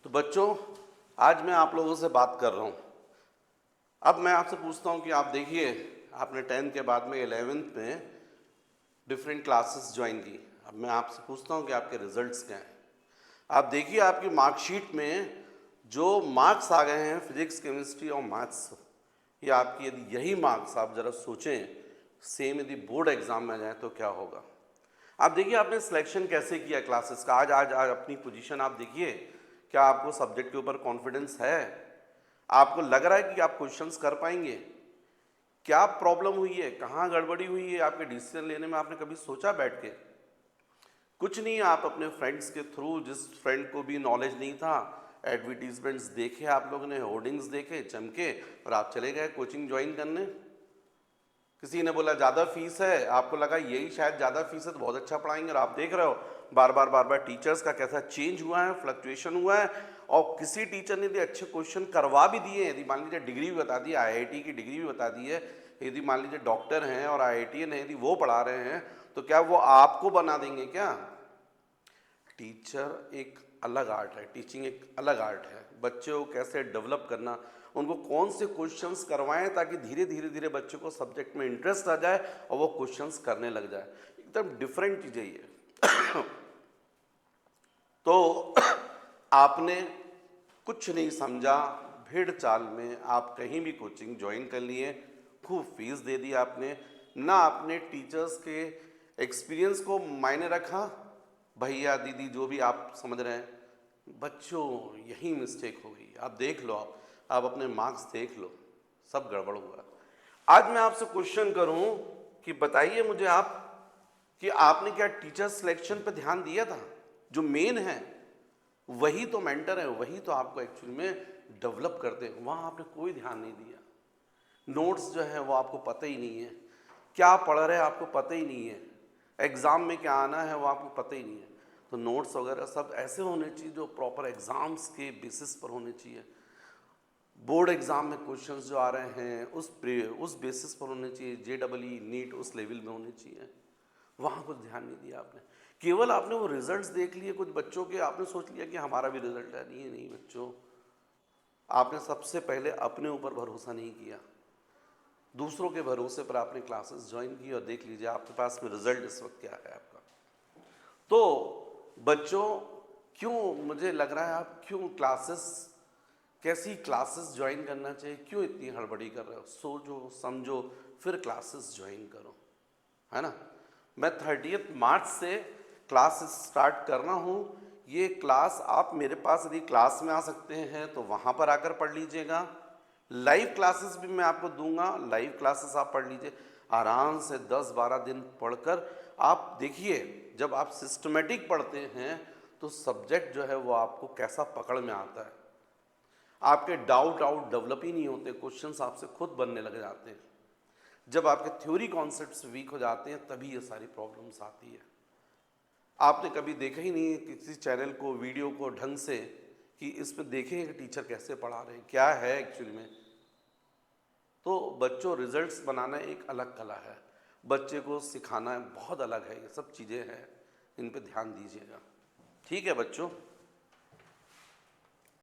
तो बच्चों, आज मैं आप लोगों से बात कर रहा हूँ। अब मैं आपसे पूछता हूँ कि आप देखिए, आपने 10th के बाद में 11th में डिफरेंट क्लासेस ज्वाइन की। अब मैं आपसे पूछता हूँ कि आपके रिजल्ट्स क्या हैं। आप देखिए आपकी मार्कशीट में जो मार्क्स आ गए हैं फिजिक्स, केमिस्ट्री और मैथ्स, ये आपकी यदि यही मार्क्स आप ज़रा सोचें सेम यदि बोर्ड एग्जाम में जाए तो क्या होगा। आप देखिए आपने सिलेक्शन कैसे किया क्लासेस का। आज अपनी पोजीशन आप देखिए, क्या आपको सब्जेक्ट के ऊपर कॉन्फिडेंस है? आपको लग रहा है कि आप क्वेश्चंस कर पाएंगे? क्या प्रॉब्लम हुई है, कहाँ गड़बड़ी हुई है आपके डिसीजन लेने में, आपने कभी सोचा बैठ के? कुछ नहीं, आप अपने फ्रेंड्स के थ्रू, जिस फ्रेंड को भी नॉलेज नहीं था, एडवर्टीजमेंट्स देखे आप लोगों ने, होर्डिंग्स देखे चमके और आप चले गए कोचिंग ज्वाइन करने। किसी ने बोला ज़्यादा फीस है, आपको लगा यही शायद ज़्यादा फीस है तो बहुत अच्छा पढ़ाएंगे, और आप देख रहे हो बार बार टीचर्स का कैसा चेंज हुआ है, फ्लक्चुएशन हुआ है। और किसी टीचर ने यदि अच्छे क्वेश्चन करवा भी दिए, यदि मान लीजिए डिग्री भी बता दी, आईआईटी की डिग्री भी बता दी है, यदि मान लीजिए डॉक्टर हैं और आईआईटीएन है, यदि वो पढ़ा रहे हैं, तो क्या वो आपको बना देंगे क्या? टीचर एक अलग आर्ट है, टीचिंग एक अलग आर्ट है। बच्चों को कैसे डेवलप करना, उनको कौन से क्वेश्चंस करवाएं ताकि धीरे धीरे बच्चों को सब्जेक्ट में इंटरेस्ट आ जाए और वो क्वेश्चंस करने लग जाए, एकदम डिफरेंट चीज़ है ये। तो आपने कुछ नहीं समझा, भीड़ चाल में आप कहीं भी कोचिंग ज्वाइन कर लिए, खूब फीस दे दी आपने, ना आपने टीचर्स के एक्सपीरियंस को मायने रखा। भैया दीदी जो भी आप समझ रहे हैं, बच्चों यही मिस्टेक हो गई। आप देख लो, आप अपने मार्क्स देख लो, सब गड़बड़ हुआ। आज मैं आपसे क्वेश्चन करूं कि बताइए मुझे आप कि आपने क्या टीचर सिलेक्शन पर ध्यान दिया था? जो मेन है वही तो मेंटर है, वही तो आपको एक्चुअली में डेवलप करते हैं, वहाँ आपने कोई ध्यान नहीं दिया। नोट्स जो है वो आपको पता ही नहीं है, क्या पढ़ रहे हैं आपको पता ही नहीं है, एग्ज़ाम में क्या आना है वो आपको पता ही नहीं है। तो नोट्स वगैरह सब ऐसे होने चाहिए जो प्रॉपर एग्ज़ाम्स के बेसिस पर होने चाहिए। बोर्ड एग्ज़ाम में क्वेश्चंस जो आ रहे हैं उस बेसिस पर होने चाहिए, जेईई नीट उस लेवल में होने चाहिए। वहाँ कुछ ध्यान नहीं दिया आपने, केवल आपने वो रिजल्ट्स देख लिए कुछ बच्चों के, आपने सोच लिया कि हमारा भी रिजल्ट है। नहीं नहीं बच्चों, आपने सबसे पहले अपने ऊपर भरोसा नहीं किया, दूसरों के भरोसे पर आपने क्लासेस ज्वाइन की, और देख लीजिए आपके पास में रिजल्ट इस वक्त क्या है आपका। तो बच्चों, क्यों मुझे लग रहा है आप क्यों क्लासेस, कैसी क्लासेस ज्वाइन करना चाहिए, क्यों इतनी हड़बड़ी कर रहे हो? सोचो समझो फिर क्लासेस ज्वाइन करो, है ना। मैं 30 मार्च से क्लास स्टार्ट कर रहा हूँ। ये क्लास आप मेरे पास यदि क्लास में आ सकते हैं तो वहाँ पर आकर पढ़ लीजिएगा। लाइव क्लासेस भी मैं आपको दूंगा, लाइव क्लासेस आप पढ़ लीजिए आराम से, 10-12 दिन पढ़कर आप देखिए, जब आप सिस्टमेटिक पढ़ते हैं तो सब्जेक्ट जो है वो आपको कैसा पकड़ में आता है। आपके डाउट डेवलप ही नहीं होते, क्वेश्चंस आपसे खुद बनने लग जाते हैं। जब आपके थ्योरी कॉन्सेप्ट्स वीक हो जाते हैं तभी ये सारी प्रॉब्लम्स आती है। आपने कभी देखा ही नहीं किसी चैनल को, वीडियो को ढंग से, कि इसमें देखें कि टीचर कैसे पढ़ा रहे हैं, क्या है एक्चुअली में। तो बच्चों, रिजल्ट्स बनाना एक अलग कला है, बच्चे को सिखाना बहुत अलग है, ये सब चीज़ें हैं, इन पे ध्यान दीजिएगा। ठीक है बच्चों।